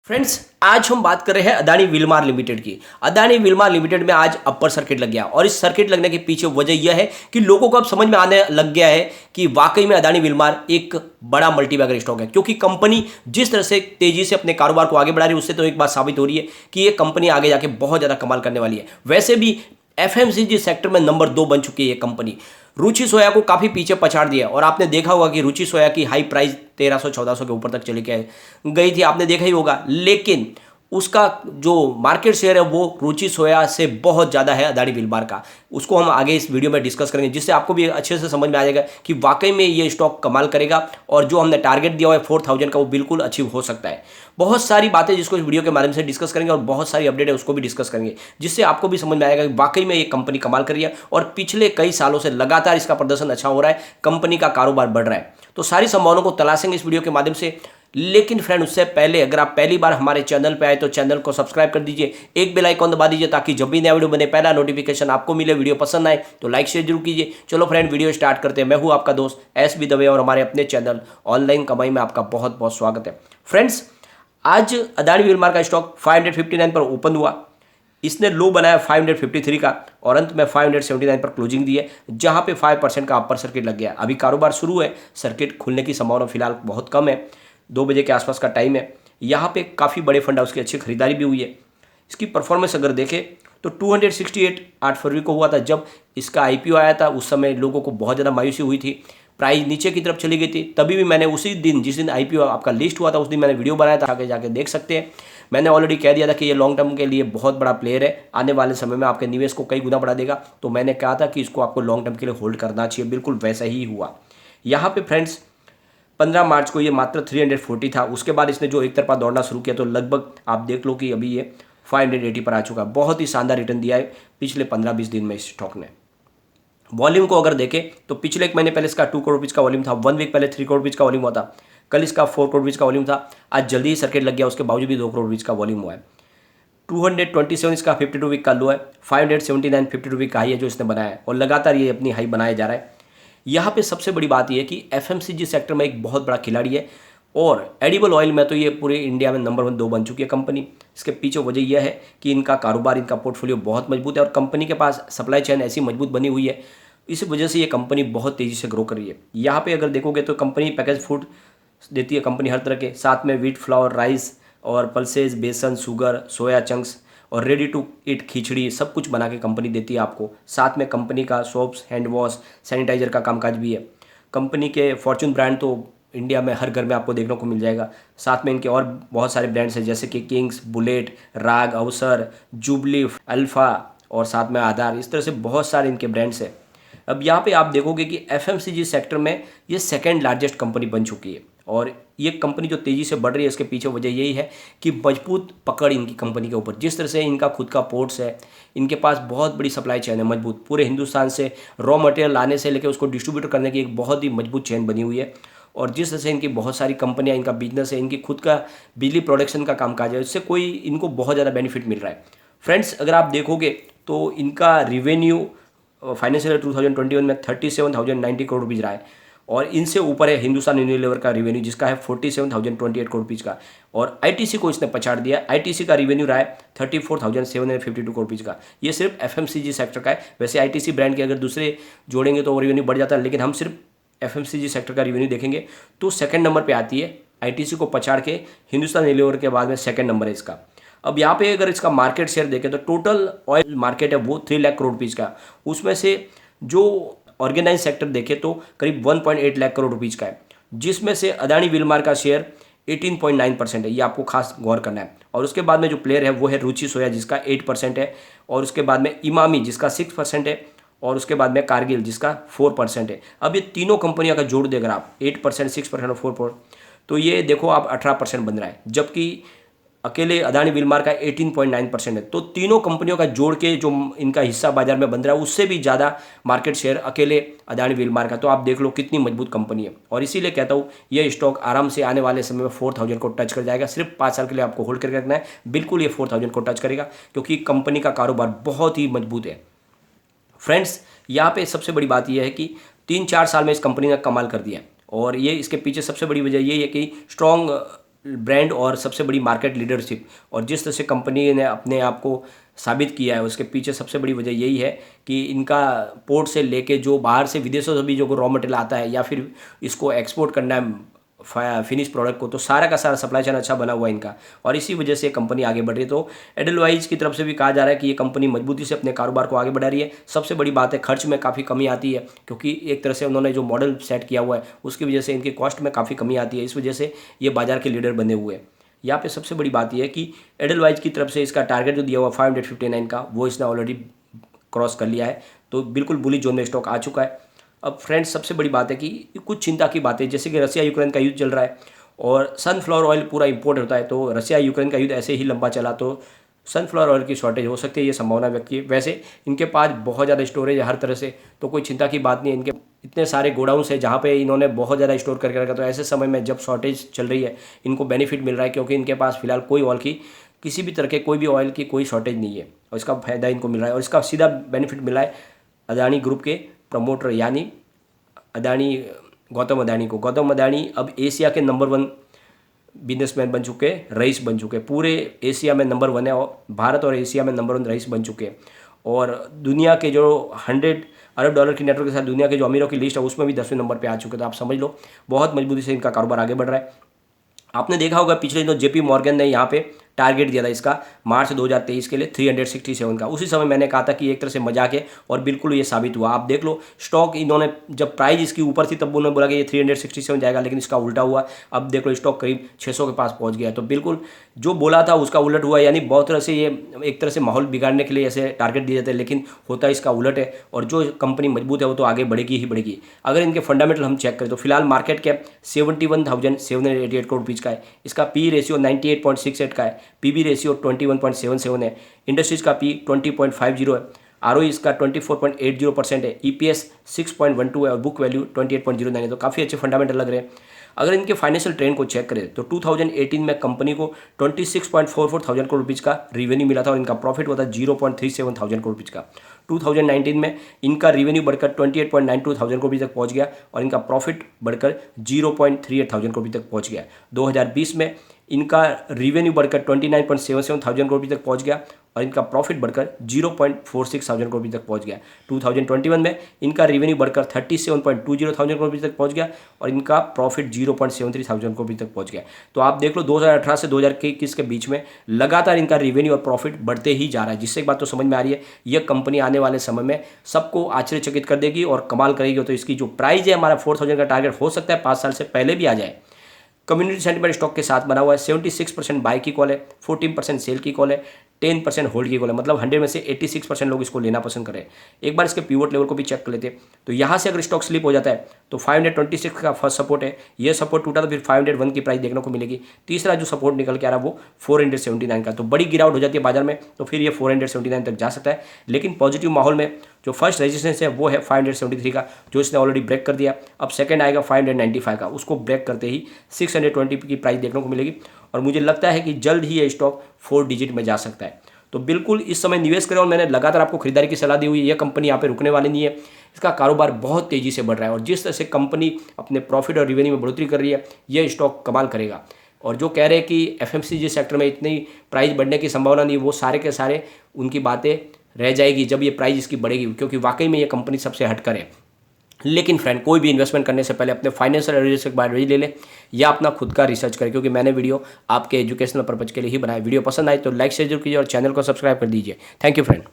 Friends, आज हम बात कर रहे हैं अदानी विलमार लिमिटेड की। अदानी विलमार लिमिटेड में आज अपर सर्किट लग गया और इस सर्किट लगने के पीछे वजह यह है कि लोगों को अब समझ में आने लग गया है कि वाकई में अदानी विलमार एक बड़ा मल्टीबैगर स्टॉक है, क्योंकि कंपनी जिस तरह से तेजी से अपने कारोबार को आगे बढ़ा रही है उससे तो एक बात साबित हो रही है कि ये कंपनी आगे जाके बहुत ज़्यादा कमाल करने वाली है। वैसे भी एफएमसीजी सेक्टर में नंबर 2 बन चुकी है ये कंपनी। रुचि सोया को काफ़ी पीछे पछाड़ दिया और आपने देखा होगा कि रुचि सोया की हाई प्राइस 1300-1400 के ऊपर तक चली गई थी, आपने देखा ही होगा। लेकिन उसका जो मार्केट शेयर है वो रुचि सोया से बहुत ज़्यादा है अदानी विलमार का। उसको हम आगे इस वीडियो में डिस्कस करेंगे, जिससे आपको भी अच्छे से समझ में आ जाएगा कि वाकई में ये स्टॉक कमाल करेगा और जो हमने टारगेट दिया हुआ है 4000 का वो बिल्कुल अचीव हो सकता है। बहुत सारी बातें जिसको इस वीडियो के माध्यम से डिस्कस करेंगे और बहुत सारी अपडेट है उसको भी डिस्कस करेंगे, जिससे आपको भी समझ में आएगा कि वाकई में ये कंपनी कमाल कर रही है और पिछले कई सालों से लगातार इसका प्रदर्शन अच्छा हो रहा है, कंपनी का कारोबार बढ़ रहा है। तो सारी संभावनाओं को तलाशेंगे इस वीडियो के माध्यम से। लेकिन फ्रेंड, उससे पहले अगर आप पहली बार हमारे चैनल पे आए तो चैनल को सब्सक्राइब कर दीजिए, एक बेल आइकॉन दबा दीजिए ताकि जब भी नया वीडियो बने पहला नोटिफिकेशन आपको मिले। वीडियो पसंद आए तो लाइक शेयर जरूर कीजिए। चलो फ्रेंड, वीडियो स्टार्ट करते हैं। मैं हूं आपका दोस्त एस बी दवे और हमारे अपने चैनल ऑनलाइन कमाई में आपका बहुत बहुत स्वागत है। फ्रेंड्स, आज अदानी विलमार का स्टॉक 559 पर ओपन हुआ। इसने लो बनाया 553 का और अंत में 579 पर क्लोजिंग दी है, जहां पे 5% का अपर सर्किट लग गया। अभी कारोबार शुरू है, सर्किट खुलने की संभावना फिलहाल बहुत कम है। 2 बजे के आसपास का टाइम है। यहाँ पे काफ़ी बड़े फंड हाउस की अच्छी खरीदारी भी हुई है। इसकी परफॉर्मेंस अगर देखें तो 268 8 फरवरी को हुआ था जब इसका आईपीओ आया था। उस समय लोगों को बहुत ज़्यादा मायूसी हुई थी, प्राइस नीचे की तरफ चली गई थी। तभी भी मैंने उसी दिन जिस दिन आईपीओ आपका लिस्ट हुआ था उस दिन मैंने वीडियो बनाया था, आगे जाके देख सकते हैं। मैंने ऑलरेडी कह दिया था कि ये लॉन्ग टर्म के लिए बहुत बड़ा प्लेयर है, आने वाले समय में आपके निवेश को कई गुना बढ़ा देगा। तो मैंने कहा था कि इसको आपको लॉन्ग टर्म के लिए होल्ड करना चाहिए, बिल्कुल वैसा ही हुआ। यहाँ पे फ्रेंड्स 15 मार्च को ये मात्र 340 था। उसके बाद इसने जो एक तरफा दौड़ना शुरू किया तो लगभग आप देख लो कि अभी ये 580 पर आ चुका है। बहुत ही शानदार रिटर्न दिया है पिछले 15-20 दिन में इस स्टॉक ने। वॉल्यूम को अगर देखें तो पिछले 1 महीने पहले इसका 2 करोड़ रुपीज़ का वॉल्यूम था। 1 वीक पहले 3 करोड़ रुपीज़ का वॉल्यूम हुआ था। कल इसका 4 करोड़ रुपीज़ का वॉल्यूम था। आज जल्दी ही सर्किट लग गया, उसके बावजूद भी 2 करोड़ रुपीज़ का वॉल्यूम हुआ है। 227 इसका 52 वीक का लो है। 579 52 वीक का हाई है जो इसने बनाया है और लगातार ये अपनी हाई बनाया जा रहा है। यहाँ पे सबसे बड़ी बात यह है कि एफएमसीजी सेक्टर में एक बहुत बड़ा खिलाड़ी है और एडिबल ऑयल में तो ये पूरे इंडिया में नंबर 1 2 बन चुकी है कंपनी। इसके पीछे वजह यह है कि इनका कारोबार, इनका पोर्टफोलियो बहुत मजबूत है और कंपनी के पास सप्लाई चेन ऐसी मजबूत बनी हुई है, इस वजह से ये कंपनी बहुत तेज़ी से ग्रो कर रही है। यहाँ पे अगर देखोगे तो कंपनी पैकेज फूड देती है कंपनी हर तरह के, साथ में व्हीट फ्लावर, राइस और पल्सेस, बेसन, शुगर, सोया चंक्स और रेडी टू ईट खिचड़ी सब कुछ बना के कंपनी देती है आपको। साथ में कंपनी का सोप्स, हैंड वॉश, सैनिटाइजर का कामकाज भी है। कंपनी के फॉर्चून ब्रांड तो इंडिया में हर घर में आपको देखने को मिल जाएगा। साथ में इनके और बहुत सारे ब्रांड्स हैं जैसे कि किंग्स, बुलेट, राग, अवसर, जुबली, अल्फा और साथ में आधार। इस तरह से बहुत सारे इनके ब्रांड्स हैं। अब यहाँ पे आप देखोगे कि एफएमसीजी सेक्टर में ये सेकेंड लार्जेस्ट कंपनी बन चुकी है और ये कंपनी जो तेज़ी से बढ़ रही है इसके पीछे वजह यही है कि मजबूत पकड़ इनकी कंपनी के ऊपर। जिस तरह से इनका खुद का पोर्ट्स है, इनके पास बहुत बड़ी सप्लाई चेन है मजबूत, पूरे हिंदुस्तान से रॉ मटेरियल लाने से लेकर उसको डिस्ट्रीब्यूट करने की एक बहुत ही मजबूत चेन बनी हुई है। और जिस तरह से इनकी बहुत सारी कंपनियां, इनका बिजनेस है, इनकी खुद का बिजली प्रोडक्शन का कामकाज है, इससे कोई इनको बहुत ज़्यादा बेनिफिट मिल रहा है। फ्रेंड्स, अगर आप देखोगे तो इनका रिवेन्यू फाइनेंशियल ईयर 2021 में 37,090 करोड़ रुपीज़ रहा है और इनसे ऊपर है हिंदुस्तान यूनिलीवर का रिवेन्यू जिसका है 47,028 करोड़ रुपीज़ का और आईटीसी को इसने पछाड़ दिया। आईटीसी का रिवेन्यू रहा है 34,752 करोड़ रुपीज़ का। ये सिर्फ एफएमसीजी सेक्टर का है। वैसे आईटीसी ब्रांड के अगर दूसरे जोड़ेंगे तो रिवेन्यू बढ़ जाता है, लेकिन हम सिर्फ एफएमसीजी सेक्टर का रिवेन्यू देखेंगे तो सेकंड नंबर पे आती है। आईटीसी को पछाड़ के हिंदुस्तान यूनिलीवर के बाद में सेकंड नंबर है इसका। अब यहाँ पे अगर इसका मार्केट शेयर देखें तो टोटल ऑयल मार्केट है वो 3 लाख करोड़ रुपीज़ का। उसमें से जो ऑर्गेनाइज सेक्टर देखें तो करीब 1.8 लाख करोड़ रुपीज़ का है, जिसमें से अदानी विलमार का शेयर 18.9% है। ये आपको खास गौर करना है। और उसके बाद में जो प्लेयर है वो है रुचि सोया जिसका 8% है और उसके बाद में इमामी जिसका 6% है और उसके बाद में कारगिल जिसका 4% है। अब ये तीनों कंपनियों का जोड़ देकर आप 8%, 6% और 4% तो ये देखो आप 18% बन रहा है, जबकि अकेले अदानी विलमार का 18.9% है। तो तीनों कंपनियों का जोड़ के जो इनका हिस्सा बाजार में बन रहा है उससे भी ज़्यादा मार्केट शेयर अकेले अदानी विलमार का। तो आप देख लो कितनी मजबूत कंपनी है और इसीलिए कहता हूँ ये स्टॉक आराम से आने वाले समय में 4000 को टच कर जाएगा। सिर्फ 5 साल के लिए आपको होल्ड करके रखना है, बिल्कुल ये 4000 को टच करेगा क्योंकि कंपनी का कारोबार बहुत ही मजबूत है। फ्रेंड्स, यहाँ पे सबसे बड़ी बात यह है कि 3-4 साल में इस कंपनी ने कमाल कर दिया और ये इसके पीछे सबसे बड़ी वजह यही है कि स्ट्रॉन्ग ब्रांड और सबसे बड़ी मार्केट लीडरशिप और जिस तरह से कंपनी ने अपने आप को साबित किया है, उसके पीछे सबसे बड़ी वजह यही है कि इनका पोर्ट से लेके जो बाहर से विदेशों से भी जो रॉ मटेरियल आता है या फिर इसको एक्सपोर्ट करना है फिनिश प्रोडक्ट को, तो सारा का सारा सप्लाई चेन अच्छा बना हुआ है इनका और इसी वजह से कंपनी आगे बढ़ रही है। तो एडलवाइज की तरफ से भी कहा जा रहा है कि ये कंपनी मजबूती से अपने कारोबार को आगे बढ़ा रही है। सबसे बड़ी बात है खर्च में काफ़ी कमी आती है, क्योंकि एक तरह से उन्होंने जो मॉडल सेट किया हुआ है उसकी वजह से इनकी कॉस्ट में काफ़ी कमी आती है। इस वजह से ये बाजार के लीडर बने हुए हैं। यहाँ पे सबसे बड़ी बात यह है कि एडलवाइज की तरफ से इसका टारगेट जो दिया हुआ 559 का, वो इसने ऑलरेडी क्रॉस कर लिया है, तो बिल्कुल बुलिश जोन में स्टॉक आ चुका है। अब फ्रेंड्स, सबसे बड़ी बात है कि कुछ चिंता की बात है, जैसे कि रसिया यूक्रेन का युद्ध चल रहा है और सनफ्लावर ऑयल पूरा इंपोर्ट होता है, तो रसिया यूक्रेन का युद्ध ऐसे ही लंबा चला तो सनफ्लावर ऑयल की शॉर्टेज हो सकती है, ये संभावना व्यक्त की है। वैसे इनके पास बहुत ज़्यादा स्टोरेज है हर तरह से, तो कोई चिंता की बात नहीं है। इनके इतने सारे गोडाउन्स है जहाँ पे इन्होंने बहुत ज़्यादा स्टोर करके रखा, तो ऐसे समय में जब शॉर्टेज चल रही है इनको बेनिफिट मिल रहा है, क्योंकि इनके पास फिलहाल कोई ऑयल की किसी भी तरह के कोई भी ऑयल की कोई शॉर्टेज नहीं है और इसका फायदा इनको मिल रहा है। और इसका सीधा बेनिफिट मिला है अदानी ग्रुप के प्रमोटर यानी अदानी गौतम अदानी को। गौतम अदानी अब एशिया के नंबर 1 बिजनेसमैन बन चुके, रईस बन चुके, पूरे एशिया में नंबर 1 है और भारत और एशिया में नंबर 1 रईस बन चुके। और दुनिया के जो 100 अरब डॉलर की नेटवर्क के साथ दुनिया के जो अमीरों की लिस्ट है उसमें भी 10वें नंबर पे आ चुके। तो आप समझ लो बहुत मजबूती से इनका कारोबार आगे बढ़ रहा है। आपने देखा होगा पिछले दिनों जेपी मॉर्गन ने यहाँ पे टारगेट दिया था इसका मार्च 2023 के लिए 367 का। उसी समय मैंने कहा था कि एक तरह से मजाक है और बिल्कुल ये साबित हुआ। आप देख लो स्टॉक इन्होंने जब प्राइस इसकी ऊपर थी तब उन्होंने बोला कि ये 367 जाएगा, लेकिन इसका उल्टा हुआ। अब देख लो स्टॉक करीब 600 के पास पहुंच गया। तो बिल्कुल जो बोला था उसका उलट हुआ, यानी बहुत तरह से ये एक तरह से माहौल बिगाड़ने के लिए ऐसे टारगेट दिए जाते हैं, लेकिन होता इसका उलट है। और जो कंपनी मजबूत है वो तो आगे बढ़ेगी ही बढ़ेगी। अगर इनके फंडामेंटल हम चेक करें तो फिलहाल मार्केट कैप 71,788 करोड़ रुपीज़ का है, इसका पी रेशियो 98.68 का है, पीबी रेशियो 21.77 है, इंडस्ट्रीज का पी 20.50 है, आरओई इसका 24.80% है, ईपीएस 6.12 है और बुक वैल्यू 28.09 है। तो काफ़ी अच्छे फंडामेंटल लग रहे हैं। अगर इनके फाइनेंशियल ट्रेंड को चेक करें तो 2018 में कंपनी को 26.44 थाउजेंड करोड़ रुपीज़ का रिवेन्यू मिला था और इनका प्रॉफिट हुआ था 0.37 थाउजेंड करोड़ रुपीज़ का। 2019 में इनका रिवेन्यू बढ़कर 28.92 थाउजेंड करोड़ तक पहुंच गया और इनका प्रॉफिट बढ़कर 0.38 थाउजेंड करोड़ तक पहुंच गया। 2020 में इनका रिवेन्यू बढ़कर 29.77 थाउजेंड करोड़ तक पहुंच गया और इनका प्रॉफिट बढ़कर 0.46 थाउजेंड करोड़ तक पहुंच गया। 2021 में इनका रिवेन्यू बढ़कर 37.20 थाउजेंड करोड़ तक पहुंच गया और इनका प्रॉफिट 0.73 थाउजेंड करोड़ तक पहुंच गया। तो आप देख लो 2018 से 2021 के बीच में लगातार इनका रिवेन्यू और प्रॉफिट बढ़ते ही जा रहा है, जिससे एक बात तो समझ में आ रही है यह कंपनी आने वाले समय में सबको आश्चर्यचकित कर देगी और कमाल करेगी। तो इसकी जो प्राइस है हमारा 4000 का टारगेट हो सकता है 5 साल से पहले भी आ जाए। कम्युनिटी सेंटिमेंट स्टॉक के साथ बना हुआ है, 76% बाई की कॉल है, 14% सेल की कॉल है, 10% होल्ड की कॉल है, मतलब 100 में से 86% लोग इसको लेना पसंद करें। एक बार इसके पिवट लेवल को भी चेक कर लेते हैं तो यहाँ से अगर स्टॉक स्लिप हो जाता है तो 526 का फर्स्ट सपोर्ट है, ये सपोर्ट टूटा तो फिर 501 की प्राइस देखने को मिलेगी। तीसरा जो सपोर्ट निकल के आ रहा है वो 479 का। तो बड़ी गिरावट हो जाती है बाजार में तो फिर ये 479 तक जा सकता है, लेकिन पॉजिटिव माहौल में जो फर्स्ट रेजिस्टेंस है वो है 573 का, जो इसने ऑलरेडी ब्रेक कर दिया। अब सेकंड आएगा 595 का, उसको ब्रेक करते ही 620 की प्राइस देखने को मिलेगी और मुझे लगता है कि जल्द ही ये स्टॉक 4 डिजिट में जा सकता है। तो बिल्कुल इस समय निवेश करें और मैंने लगातार आपको खरीदारी की सलाह दी हुई है। यह कंपनी यहाँ पे रुकने वाली नहीं है, इसका कारोबार बहुत तेज़ी से बढ़ रहा है और जिस तरह से कंपनी अपने प्रॉफिट और रिवेन्यू में बढ़ोतरी कर रही है यह स्टॉक कमाल करेगा। और जो कह रहे हैं कि एफएमसीजी सेक्टर में इतनी प्राइस बढ़ने की संभावना नहीं है, वो सारे के सारे उनकी बातें रह जाएगी जब ये प्राइस इसकी बढ़ेगी, क्योंकि वाकई में ये कंपनी सबसे हटकर है। लेकिन फ्रेंड, कोई भी इन्वेस्टमेंट करने से पहले अपने फाइनेंशियल एडवाइजर के बाद ले ले या अपना खुद का रिसर्च करें, क्योंकि मैंने वीडियो आपके एजुकेशनल पर्पज के लिए ही बनाया। वीडियो पसंद आए तो लाइक शेयर जरूर कीजिए और चैनल को सब्सक्राइब कर दीजिए। Thank you friend.